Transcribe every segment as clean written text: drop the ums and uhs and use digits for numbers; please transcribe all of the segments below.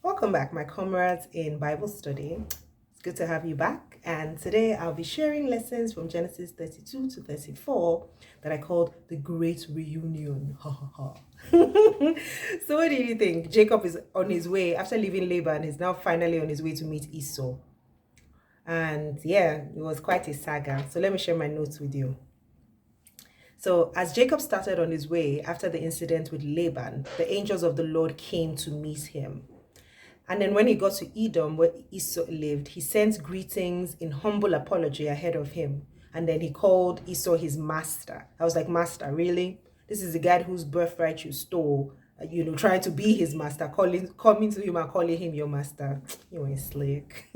Welcome back, my comrades in Bible study. It's good to have you back. And today I'll be sharing lessons from Genesis 32 to 34 that I called the Great Reunion. Ha ha ha. So, what do you think? Jacob is on his way after leaving Laban, he's now finally on his way to meet Esau. And yeah, it was quite a saga. So, let me share my notes with you. So, as Jacob started on his way after the incident with Laban, the angels of the Lord came to meet him. And then when he got to Edom, where Esau lived, he sent greetings in humble apology ahead of him. And then he called Esau his master. I was like, master, really? This is the guy whose birthright you stole, trying to be his master, coming to him and calling him your master. You ain't slick.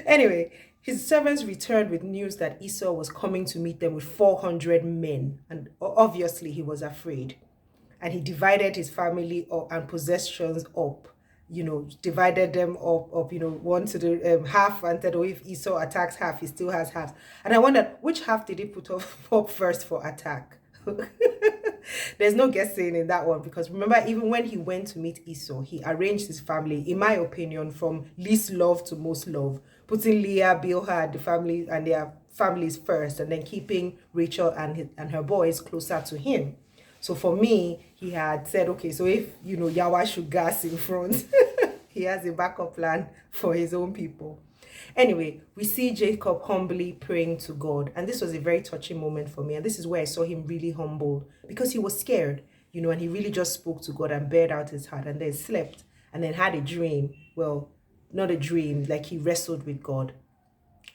Anyway, his servants returned with news that Esau was coming to meet them with 400 men. And obviously he was afraid. And he divided his family and possessions up, divided them up, one to the half, and said, oh, if Esau attacks half, he still has half. And I wondered, which half did he put up first for attack? There's no guessing in that one, because remember, even when he went to meet Esau, he arranged his family, in my opinion, from least love to most love, putting Leah, Bilhah, the family and their families first, and then keeping Rachel and her boys closer to him. So for me, he had said, okay, so if, Yawa should gas in front, he has a backup plan for his own people. Anyway, we see Jacob humbly praying to God. And this was a very touching moment for me. And this is where I saw him really humbled, because he was scared, and he really just spoke to God and bared out his heart, and then slept and then had a dream. Well, not a dream, like he wrestled with God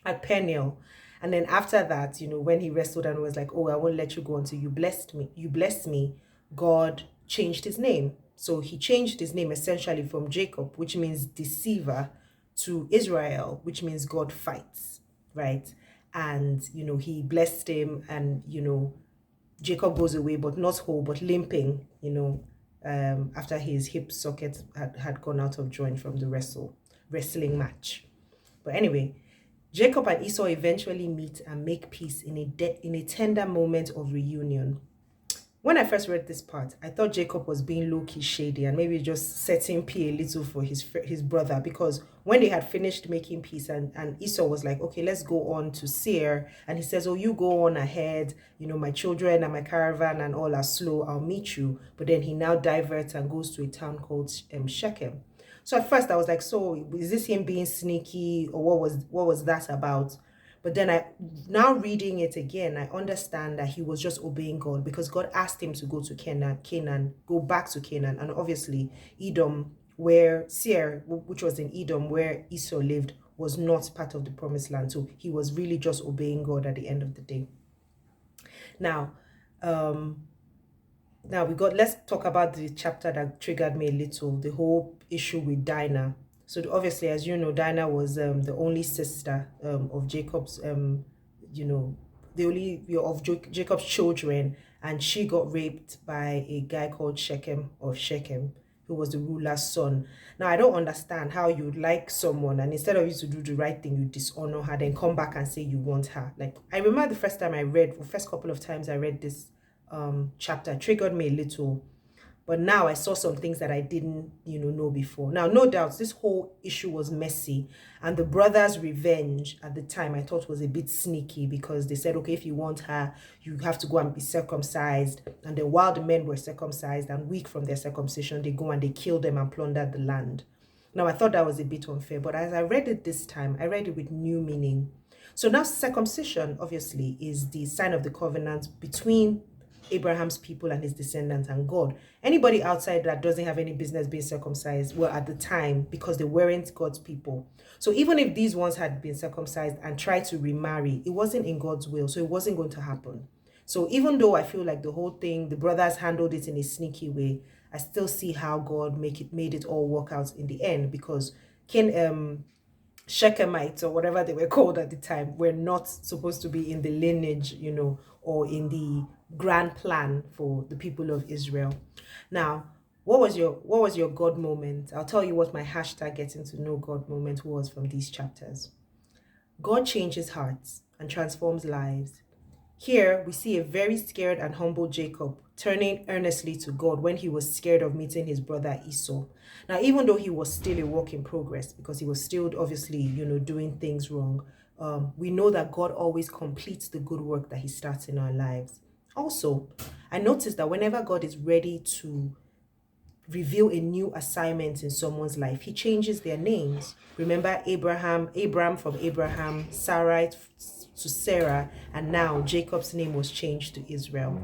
at Peniel. And then after that, when he wrestled and was like, oh, I won't let you go until you blessed me, God changed his name. So he changed his name essentially from Jacob, which means deceiver, to Israel, which means God fights, right? And, he blessed him, and, Jacob goes away, but not whole, but limping, after his hip socket had gone out of joint from the wrestling match. But anyway, Jacob and Esau eventually meet and make peace in a tender moment of reunion. When I first read this part, I thought Jacob was being low-key shady and maybe just setting P a little for his brother, because when they had finished making peace, and Esau was like, okay, let's go on to Seir, and he says, oh, you go on ahead, my children and my caravan and all are slow, I'll meet you. But then he now diverts and goes to a town called Shechem. So at first I was like, so is this him being sneaky, or what was that about? But then now reading it again, I understand that he was just obeying God, because God asked him to go to Canaan, go back to Canaan. And obviously Edom, where Seir, which was in Edom, where Esau lived, was not part of the promised land. So he was really just obeying God at the end of the day. Now, let's talk about the chapter that triggered me a little, the whole issue with Dinah. So obviously, as you know, Dinah was the only sister of Jacob's, Jacob's children, and she got raped by a guy called Shechem of Shechem, who was the ruler's son. Now, I don't understand how you'd like someone, and instead of you to do the right thing, you dishonor her, then come back and say you want her. Like, I remember the first couple of times I read this chapter, triggered me a little. But now I saw some things that I didn't, know before. Now, no doubt, this whole issue was messy. And the brothers' revenge at the time, I thought, was a bit sneaky, because they said, okay, if you want her, you have to go and be circumcised. And then while the men were circumcised and weak from their circumcision, they go and they kill them and plunder the land. Now, I thought that was a bit unfair. But as I read it this time, I read it with new meaning. So now circumcision, obviously, is the sign of the covenant between Abraham's people and his descendants and God. Anybody outside that doesn't have any business being circumcised, well, at the time, because they weren't God's people. So even if these ones had been circumcised and tried to remarry, it wasn't in God's will, so it wasn't going to happen. So even though I feel like the whole thing, the brothers handled it in a sneaky way, I still see how God made it all work out in the end, because Shechemites, or whatever they were called at the time, were not supposed to be in the lineage, or in the grand plan for the people of Israel. Now, what was your God moment? I'll tell you what my hashtag getting to know God moment was from these chapters. God changes hearts and transforms lives. Here we see a very scared and humble Jacob turning earnestly to God when he was scared of meeting his brother Esau. Now, even though he was still a work in progress, because he was still obviously, doing things wrong, we know that God always completes the good work that he starts in our lives. Also, I noticed that whenever God is ready to reveal a new assignment in someone's life, he changes their names. Remember Abram from Abraham, Sarai to Sarah, and now Jacob's name was changed to Israel.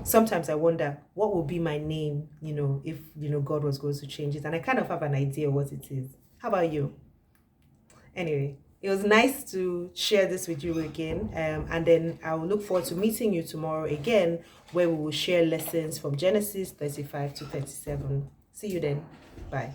Sometimes I wonder what would be my name, if God was going to change it, and I kind of have an idea what it is. How about you? Anyway, it was nice to share this with you again, and then I will look forward to meeting you tomorrow again, where we will share lessons from Genesis 35 to 37. See you then. Bye.